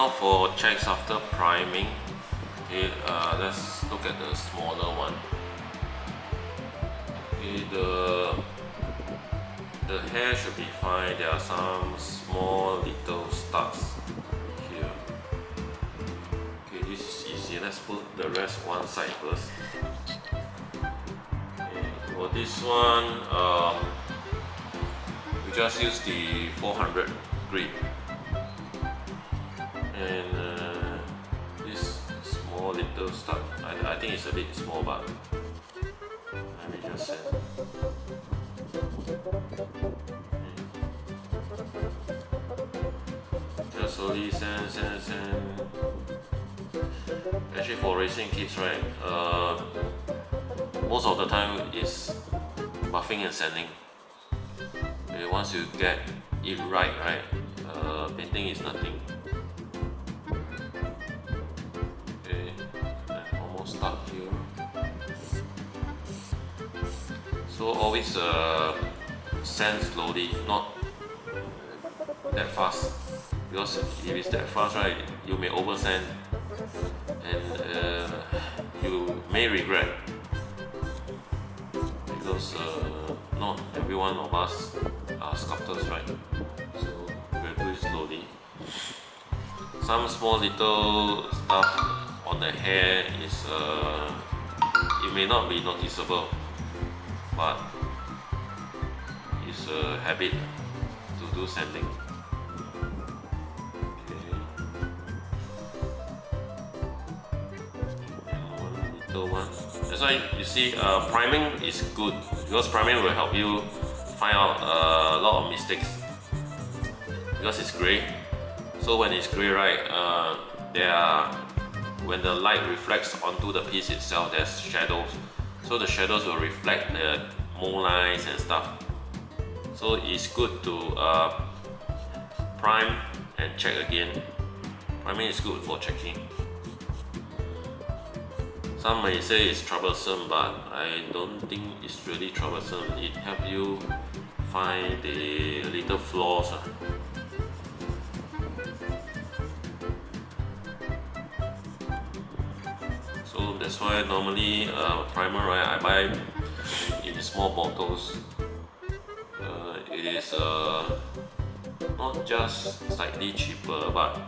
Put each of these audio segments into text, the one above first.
now for checks after priming. Okay, let's look at the smaller one. Okay, the hair should be fine. There are some small little studs here. Okay, this is easy. Let's put the rest one side first. Okay, for this one, we just use the 400 grit. And this small little stud, I think it's a bit small, but let me just sand. Just slowly sand. Actually, for racing kits, right, most of the time is buffing and sanding. Okay, once you get it right, painting is nothing. Stuck here. So always sand slowly, not that fast, because if it's that fast, right, you may over sand and you may regret, because not every one of us are sculptors, right? So we'll do it slowly. Some small little stuff on the hair is it may not be noticeable, but it's a habit to do sanding. Okay. And one little one. That's why you see, priming is good, because priming will help you find out a lot of mistakes, because it's gray. So when it's gray, right, when the light reflects onto the piece itself, there's shadows. So the shadows will reflect the mold lines and stuff. So it's good to prime and check again. Priming is good for checking. Some may say it's troublesome, but I don't think it's really troublesome. It helps you find the little flaws. So that's why normally primer, right, I buy in small bottles. It is not just slightly cheaper, but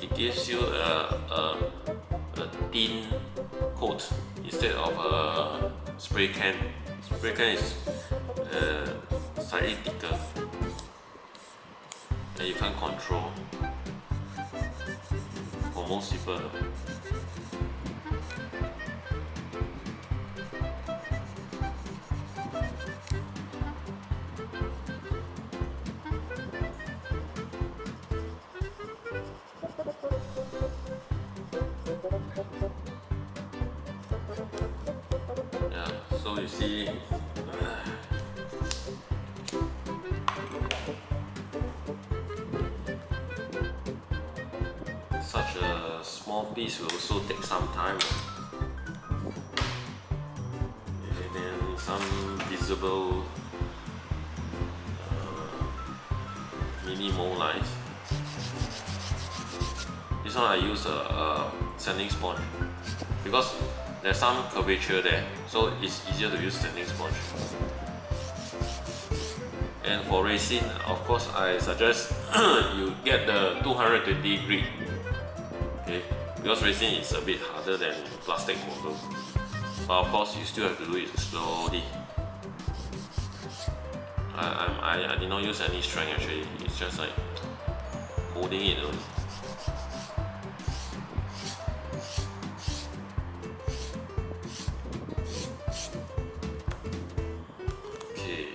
it gives you a thin coat instead of a spray can. Spray can is slightly thicker and you can't control for most people. Yeah, so you see, such a small piece will also take some time. And then some visible mini mold lines. This one I use a sanding sponge, because there's some curvature there, so it's easier to use sanding sponge. And for resin, of course, I suggest you get the 220 grit. Okay, because resin is a bit harder than plastic model, but of course you still have to do it slowly. I did not use any strength actually. It's just like holding it only. Okay,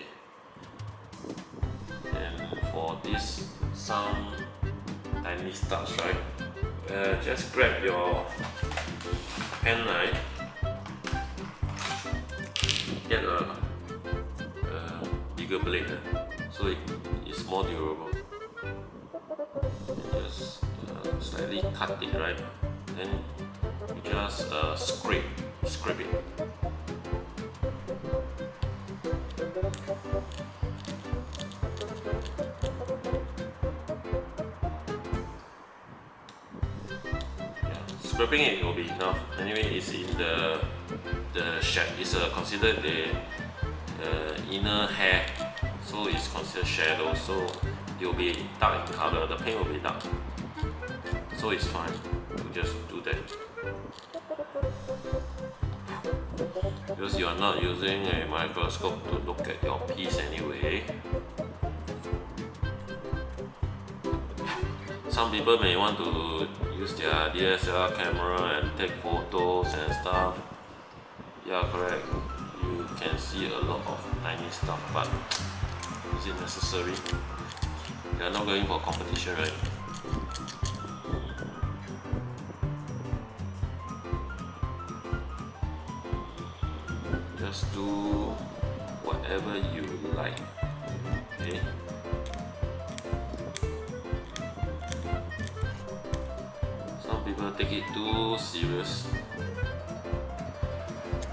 and for this some tiny studs, right? Just grab your pen knife, get a bigger blade, so it is more durable. And just slightly cut it, right? Then you just scrape it. scraping it will be enough. Anyway, it's in the shape. It's considered the inner hair, so it's considered shadow. So it will be dark in color. The paint will be dark, so it's fine to just do that. Because you are not using a microscope to look at your piece anyway. Some people may want to use their DSLR camera and take photos and stuff. Yeah, correct. You can see a lot of tiny stuff, but is it necessary? You are not going for competition, right? Just do whatever you like. Okay. Some people take it too serious.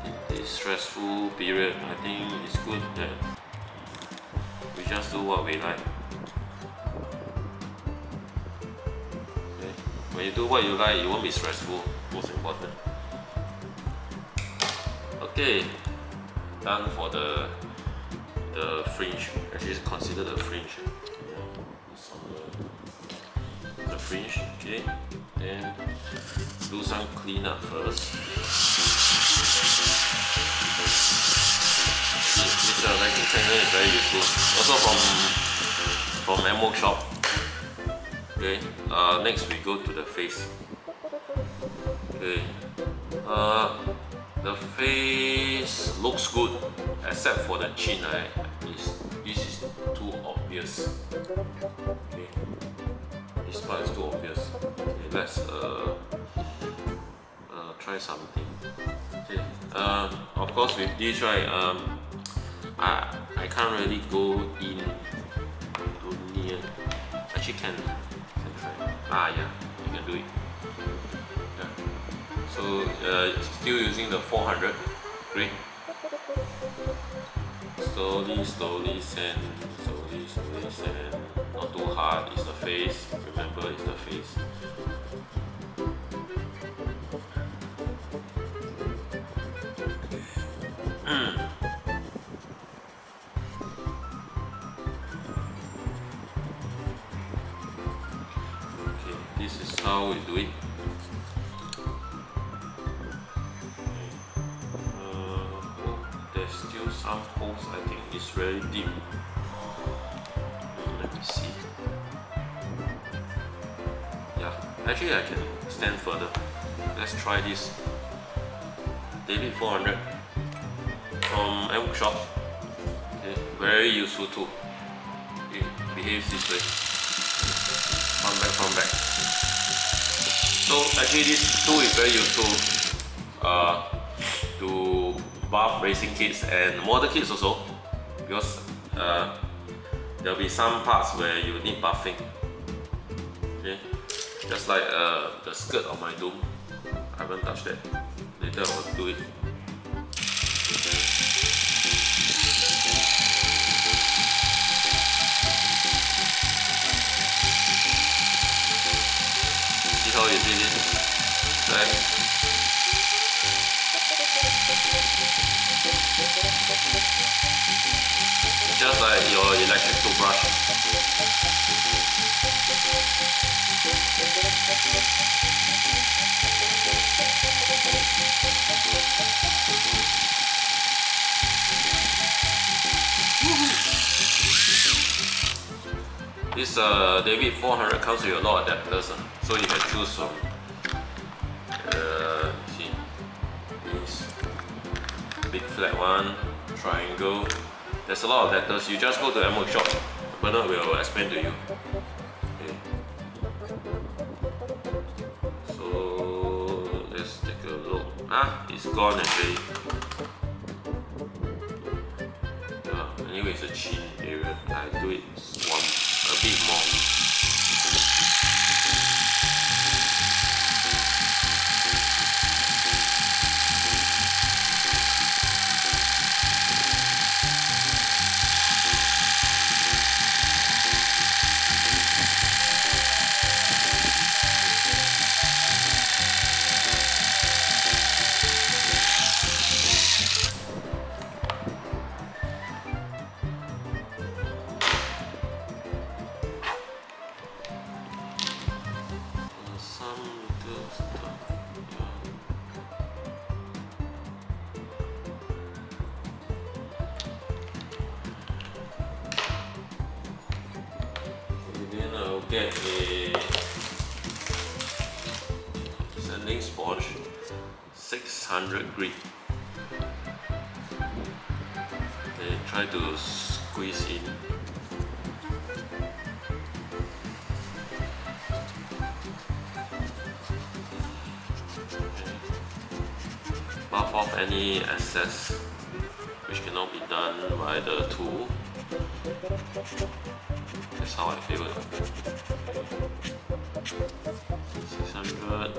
In this stressful period, I think it's good that we just do what we like. Okay. When you do what you like, it won't be stressful. Most important. Okay. Done for the fringe. Actually, it's considered a fringe. It's on the fringe. Okay, then do some cleanup first. This vacuum cleaner is very useful. Also from ammo shop. Okay. Next we go to the face. Okay. The face looks good, except for the chin. This is too obvious. Okay, this part is too obvious. Okay, let's try something. Okay, of course with this, right, I can't really go in too near. Actually, can try. Yeah, you can do it. So still using the 400 grit. Slowly sand. Not too hard. It's the face. Remember, it's the face. Okay, this is how we do it. Some holes, I think it's very deep. Let me see. Yeah, actually I can stand further. Let's try this. David 400 from ammo shop. Okay, very useful tool. It behaves this way. From back. So actually this tool is very useful to buff racing kits and model kits also, because there'll be some parts where you need buffing. Okay, just like the skirt of my Doom. I haven't touched that. Later I'll do it. See how you did it? Right. Just like your electric toothbrush. This David 400 comes with a lot of adapters, so you can choose from. See, this big flat one, triangle. There's a lot of adapters. You just go to ammo shop. Bernard will explain to you. Okay. So let's take a look. It's gone actually. Anyway, it's a chin area. I do it a bit more. get a sanding sponge, 600 grit. Then try to squeeze in. Buff off any excess which cannot be done by the tool. That's how I feel it. 600.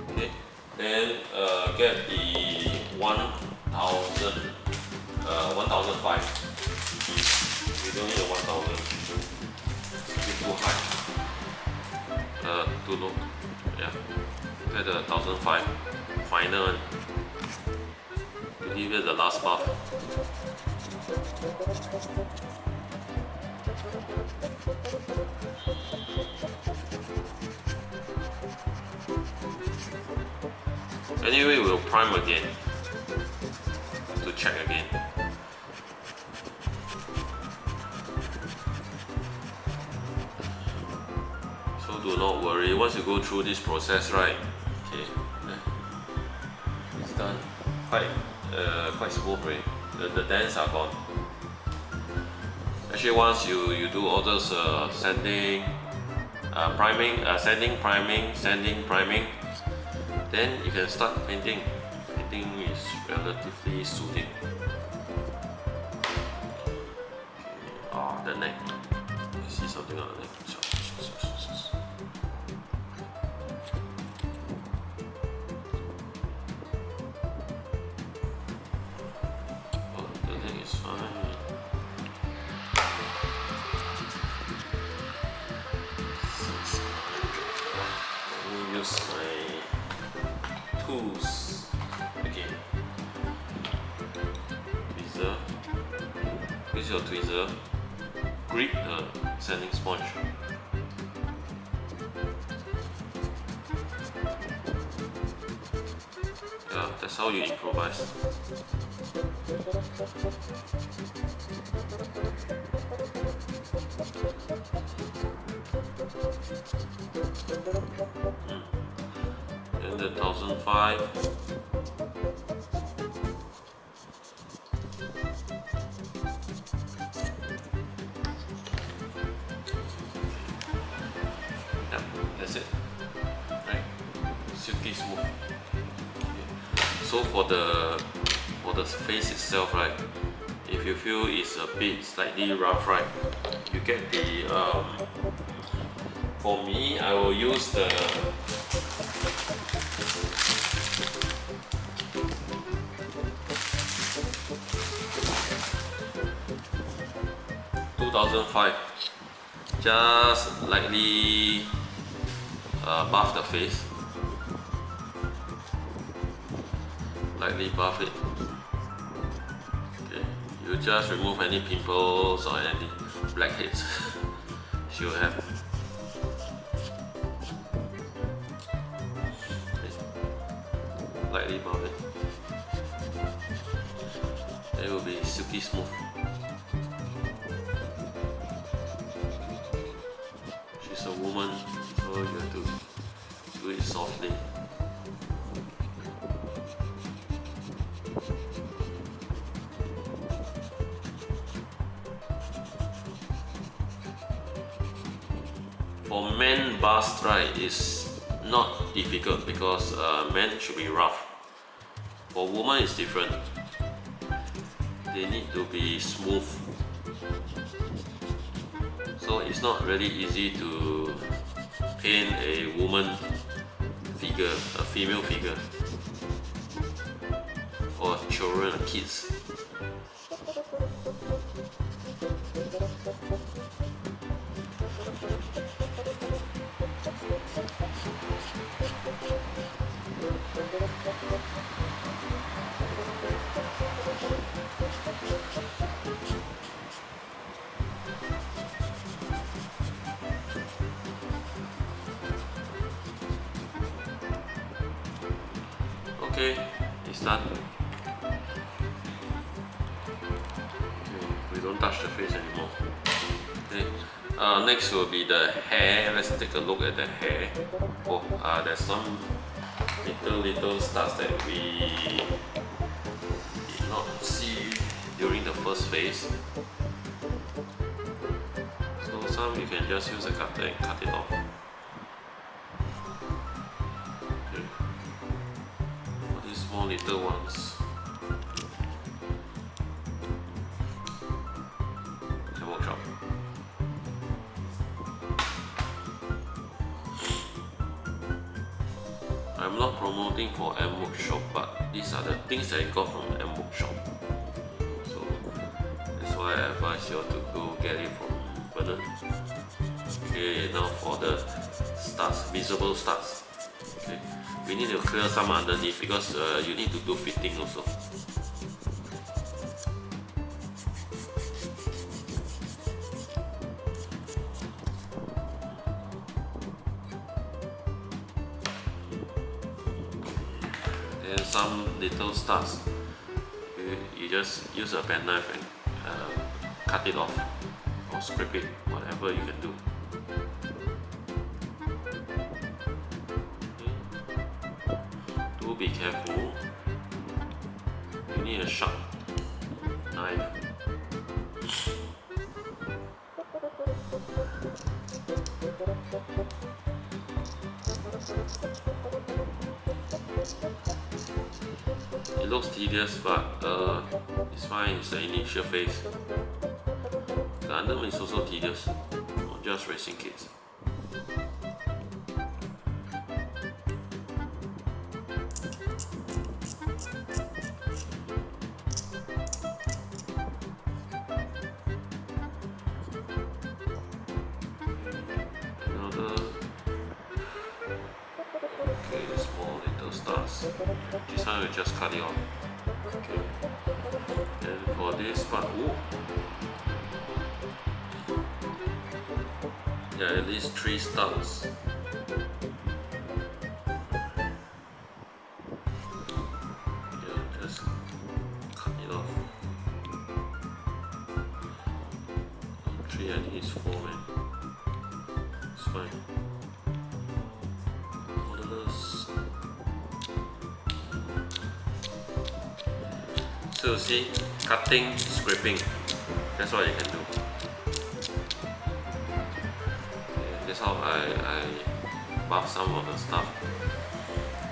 Okay, then get the 1000, 1005. We don't need a 1000. It's too high. Too low. Yeah. Get the 1005 final one. To give it the last buff. Anyway, we'll prime again to check again. So do not worry, once you go through this process, right? Okay, it's done. Quite smooth, right? The dents are gone. Actually, once you do all those sanding, priming, sanding, priming, sanding, priming, then you can start painting. Painting is relatively soothing. The neck. I see something on the neck. The neck is fine. Let me use my tools again. Tweezer. Use your tweezer. Grip the sanding sponge. Yeah, that's how you improvise. And the 1005. Yeah, that's it. Right? Silky smooth. Okay. So for the face itself, right? If you feel it's a bit slightly rough, right? You get the for me, I will use the (2005). Just lightly buff the face. Lightly buff it. Okay, you just remove any pimples or any blackheads she'll have. Okay. Lightly buff it. It will be silky smooth. She's a woman, so you have to do it softly. For men bust, right, is not difficult because men should be rough. For women, it's different. They need to be smooth. So it's not really easy to paint a woman figure, a female figure, or children, kids. Okay, it's done. we don't touch the face anymore. Okay. Next will be the hair. Let's take a look at the hair. Oh, there's some little studs that we did not see during the first phase. So some you can just use a cutter and cut it off. Okay. For these small little ones, can workshop. I'm not promoting for M Workshop, but these are the things that I got from M Workshop. So that's why I advise you to go get it from Bernard. Okay, now for the studs, visible studs. Okay, we need to clear some underneath because you need to do fitting also. And some little studs, you just use a pen knife and cut it off or scrape it, whatever you can do. Do be careful. You need a sharp knife. It looks tedious, but it's fine. It's the initial phase. The underwear is also tedious, not just racing kits. Okay, small little stars. This one we just cut it off. Okay. And for this part, yeah, at least 3 studs. Yeah, just cut it off. 3, I think it's 4, man. It's fine. So see, cutting, scraping, that's what you can do. Okay, that's how I buff some of the stuff.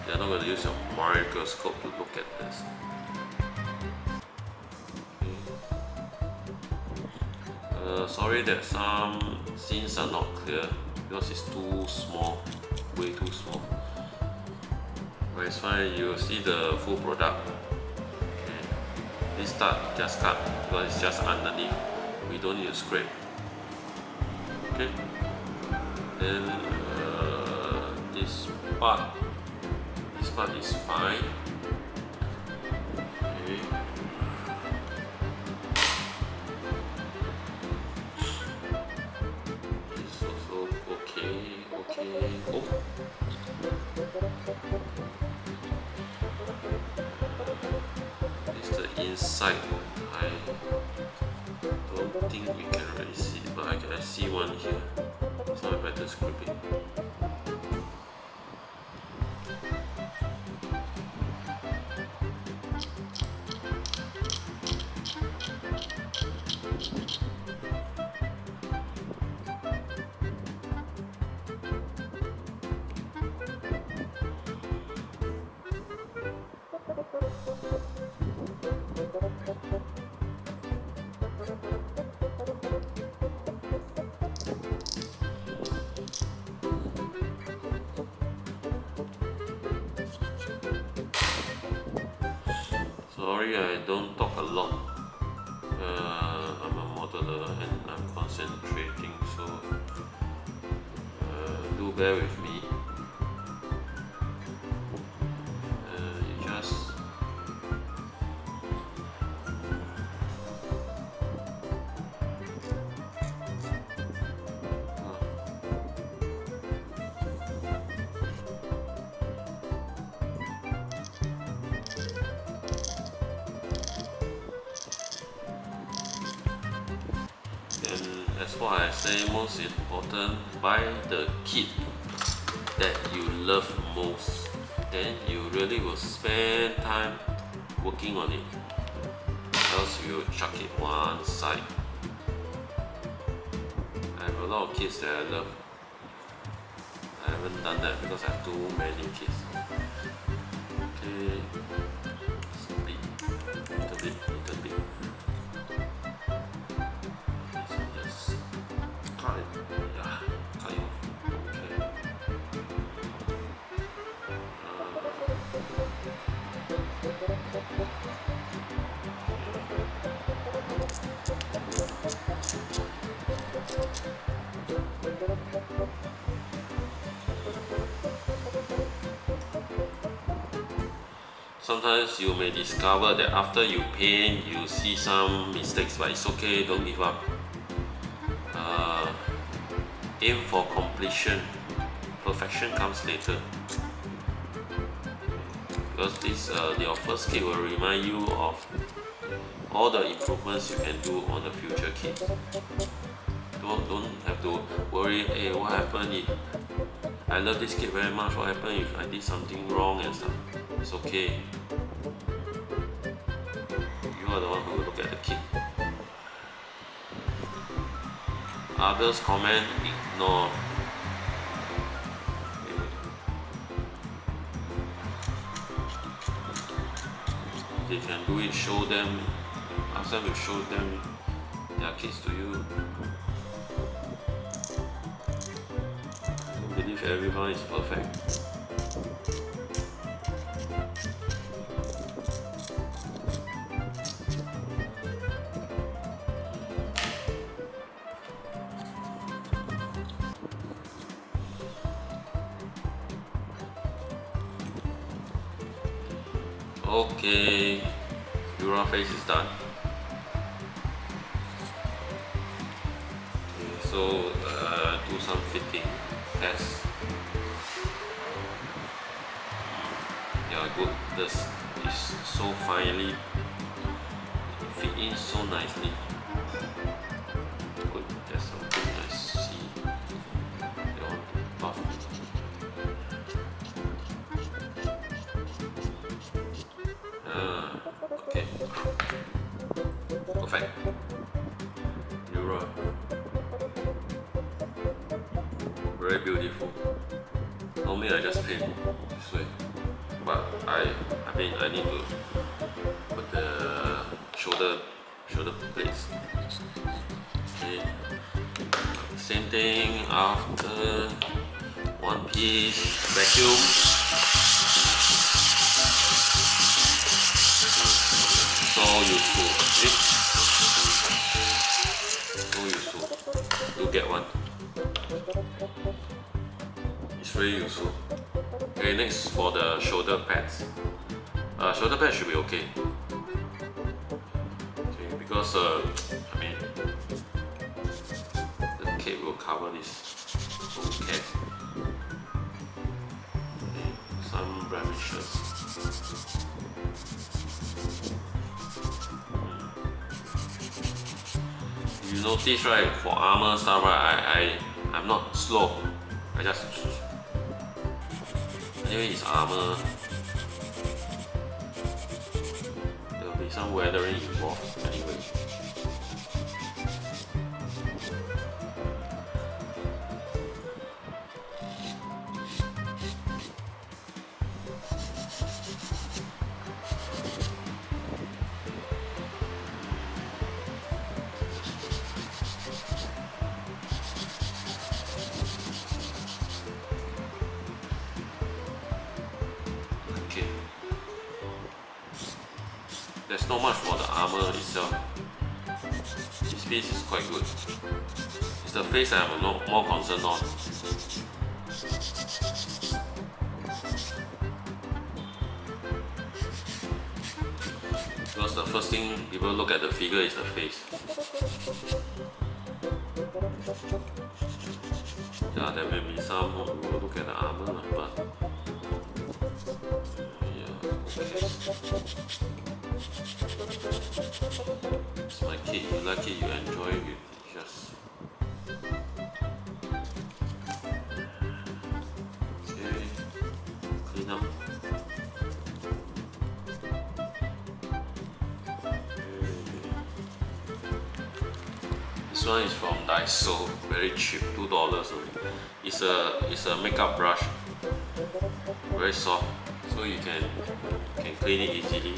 You're not going to use your microscope to look at this. Okay. Sorry that some scenes are not clear because it's too small, way too small. But it's fine, you'll see the full product. This stud just cut because it's just underneath. We don't need to scrape. Okay. Then this part is fine. Okay. This also okay. Oh. Inside, I don't think we can really see, but I see one here, so I better scrape it. Sorry, I don't talk a lot. I'm a modeler and I'm concentrating, so do bear with me. You just That's why I say most important, buy the kit that you love most. Then you really will spend time working on it. Else you chuck it one side. I have a lot of kits that I love. I haven't done that because I have too many kits. Okay, split, little bit. So just cut it. Yeah, cut it off. Okay. Sometimes you may discover that after you paint, you see some mistakes, but it's okay, don't give up. Aim for completion. Perfection comes later. Because this, your first kit will remind you of all the improvements you can do on the future kit. Don't have to worry, hey, what happened if I love this kit very much, what happened if I did something wrong and stuff. It's okay. You are the one who will look at the kit. Others comment, ignore. They can do it, show them, ask them to show them their kits to you. I don't believe everyone is perfect. Okay, Yuria face is done. Okay, so do some fitting test. Yeah, good. This is so finely fit in so nicely. Good. There's something I see. They want to buff. Okay. Perfect. Yuria. Very beautiful. Normally I just paint this way, but I mean I need to put the shoulder plates. Okay. Same thing after one piece vacuum. So useful. So useful. Do get one. It's very useful. Okay, next for the shoulder pads. Shoulder pads should be okay. Okay, because I mean the cape will cover this. So who cares? Okay, some blemishes. You notice, right, for armor stuff, right, I'm not slow. I just anyway, it's armor. There will be some weathering involved anyway. There's not much for the armor itself. This piece is quite good. It's the face I'm more concerned on. Because the first thing people look at the figure is the face. Yeah, there may be some who will look at the armor, but yeah, okay. It's my kit, you like it, you enjoy it, you just Okay, clean up. This one is from Daiso, very cheap, $2 only. It's a makeup brush, very soft, so you can clean it easily.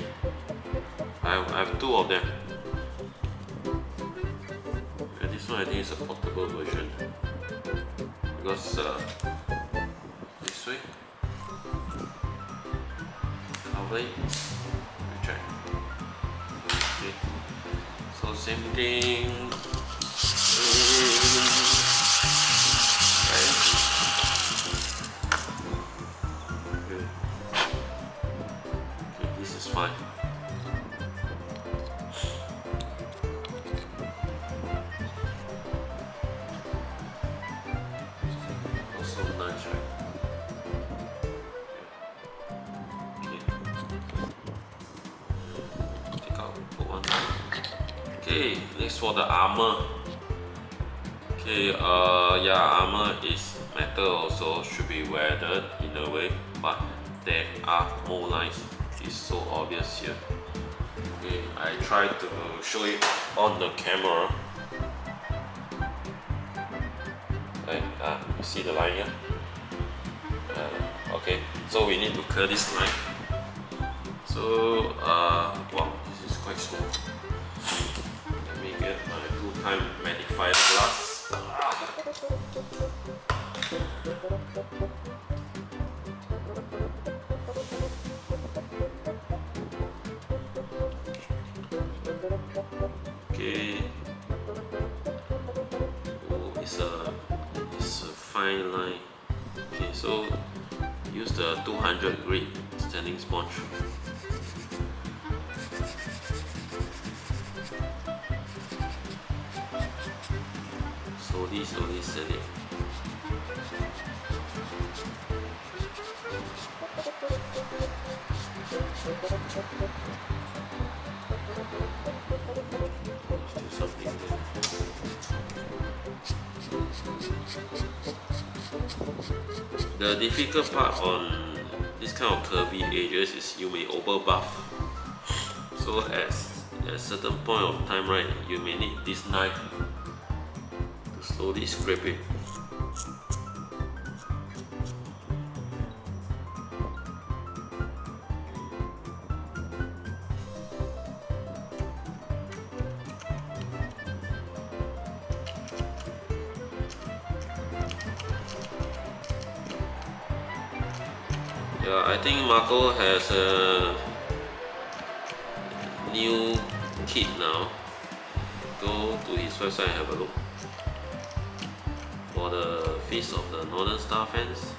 I have two of them. And this one I think is a portable version because this way, cover it, check. Okay, so same thing. Okay, this is fine. Also nice, right? Okay. Take out, put one. Okay, next for the armor. Okay, yeah, armor is metal also, should be weathered in a way, but there are more lines. It's so obvious here. Okay, I try to show it on the camera. Like, you see the line here? Okay, so we need to clear this line. So, wow, this is quite small. Let me get my 2x magnifier glass. Okay. Oh, it's a fine line. Okay, so use the 200 grit standing sponge. Slowly set it. Still something there. The difficult part on this kind of curvy edges is you may over buff. So at a certain point of time, right, you may need this knife to slowly scrape it. Yeah, I think Marco has a new kit now. Go to his website and have a look. For the Feast of the Northern Star fans.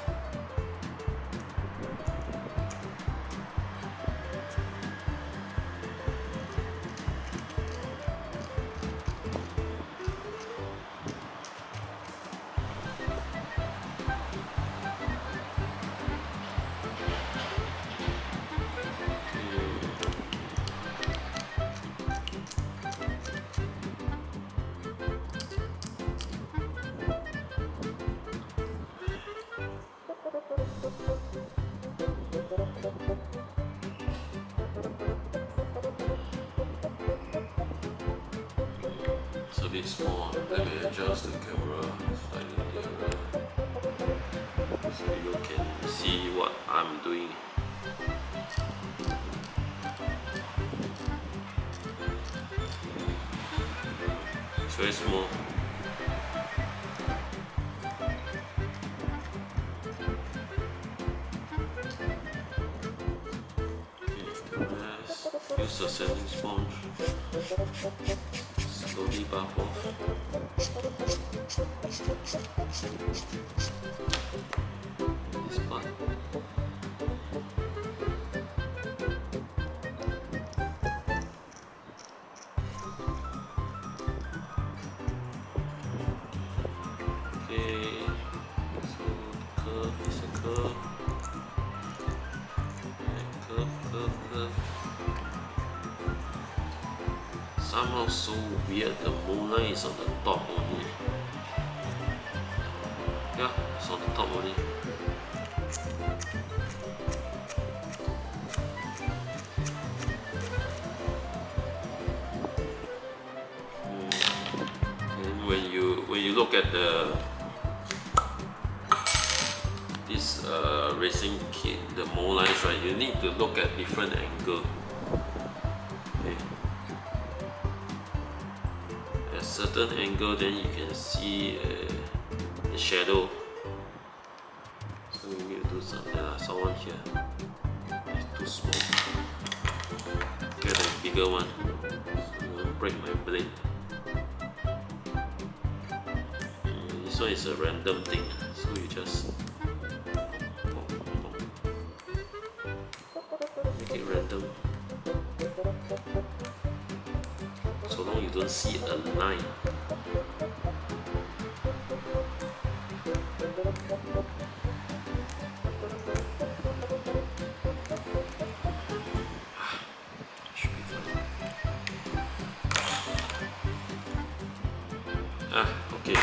It's a bit small. Let me adjust the camera slightly nearer so you can see what I'm doing. It's very small. Use the sanding sponge. Slowly buff off. This part. Okay, so curve is a curve. And curve. Somehow so weird, the moonlight is on the top only. Yeah, it's on the top only. And when you look at this racing kit, the mold lines, right, you need to look at different angle. Okay. At certain angle, then you can see the shadow. So we need to do something. I saw one here. It's too small. Get a bigger one. So don't break my blade. This one is a random thing, so you just make it random. So long you don't see a line. Should be fine. Okay.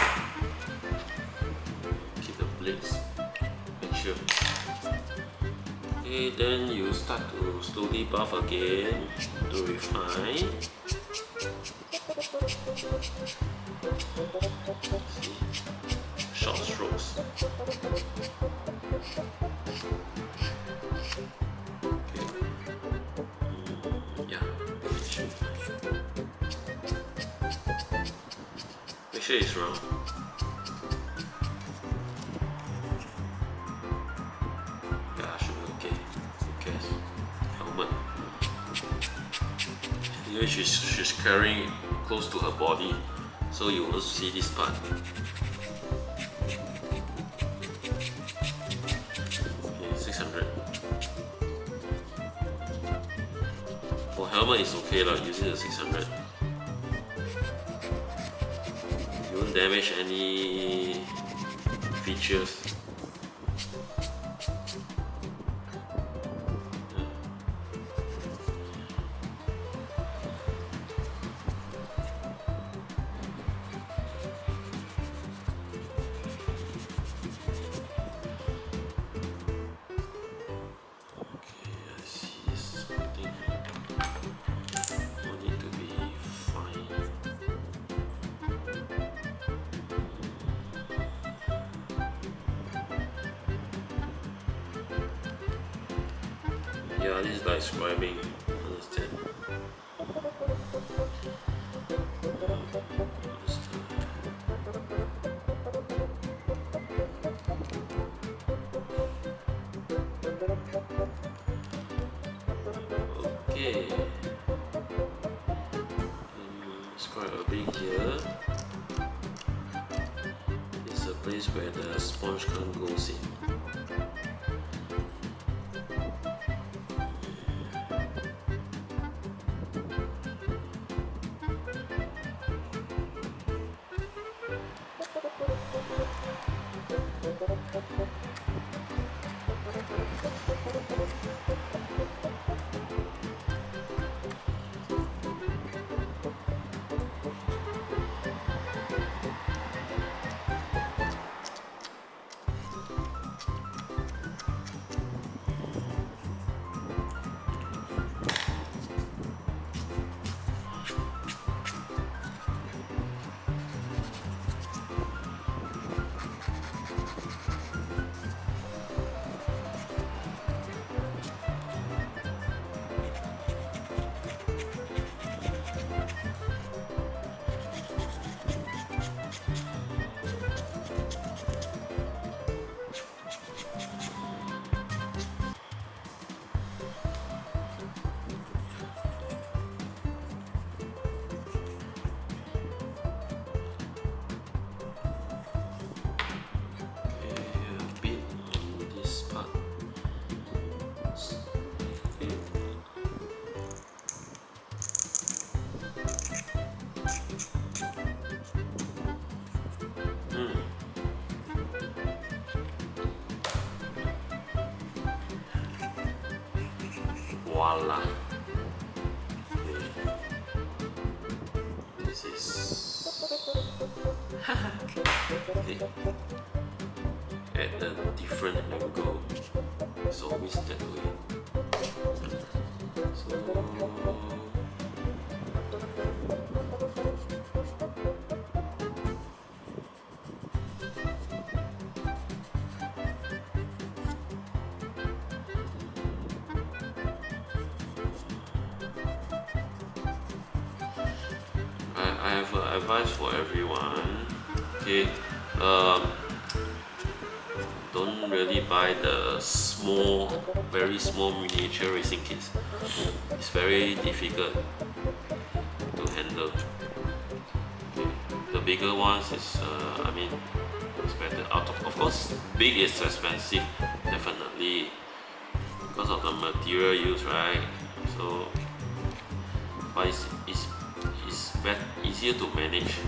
Keep the blades. Make sure. Okay, then you start to slowly buff again to refine. See? Short strokes. Okay. Yeah. Make sure it's round. Yeah, should be okay. Okay. Helmet. Here she's carrying it close to her body, so you won't see this part. Okay, 600. For helmet is okay lah, using the 600. You won't damage any features. Yeah, this is like scribing, understand? Okay. Scribe a bit here. It's a place where the sponge can goes in. Voila. Okay. This is okay. at a different angle. It's always that way. So I have advice for everyone. Okay, don't really buy the small, very small miniature racing kits. It's very difficult to handle. Okay. The bigger ones is, I mean, it's better. Of course, big is expensive, definitely, because of the material used, right? So, but it's easier to manage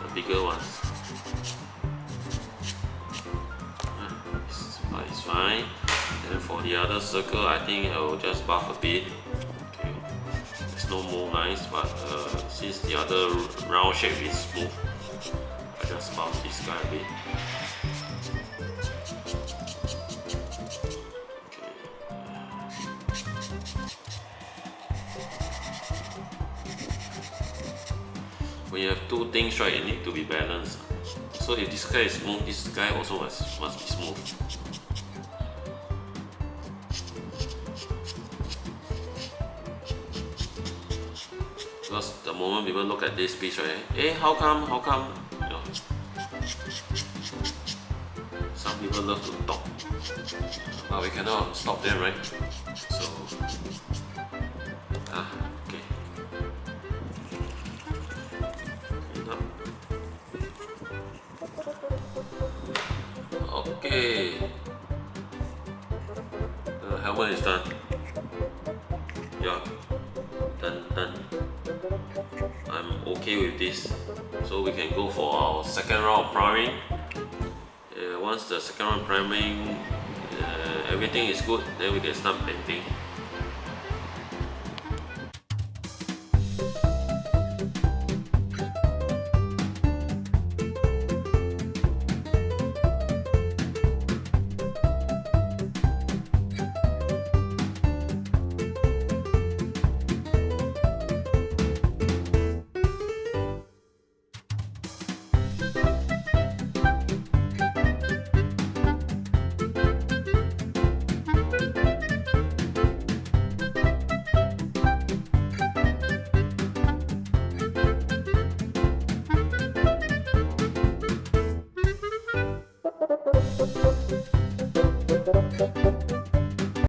the bigger ones. It's fine. Then for the other circle, I think I will just buff a bit. Okay. There's no more lines, but since the other round shape is smooth, I just buff this guy a bit. When you have two things, right, it need to be balanced. So if this guy is smooth, this guy also must be smooth. Because the moment people look at this piece, right, how come, you know, some people love to talk, but we cannot stop them, right? So, okay. Okay, the helmet is done. Yeah, done. I'm okay with this, so we can go for our second round of priming. Once the second round of priming, everything is good, then we can start painting.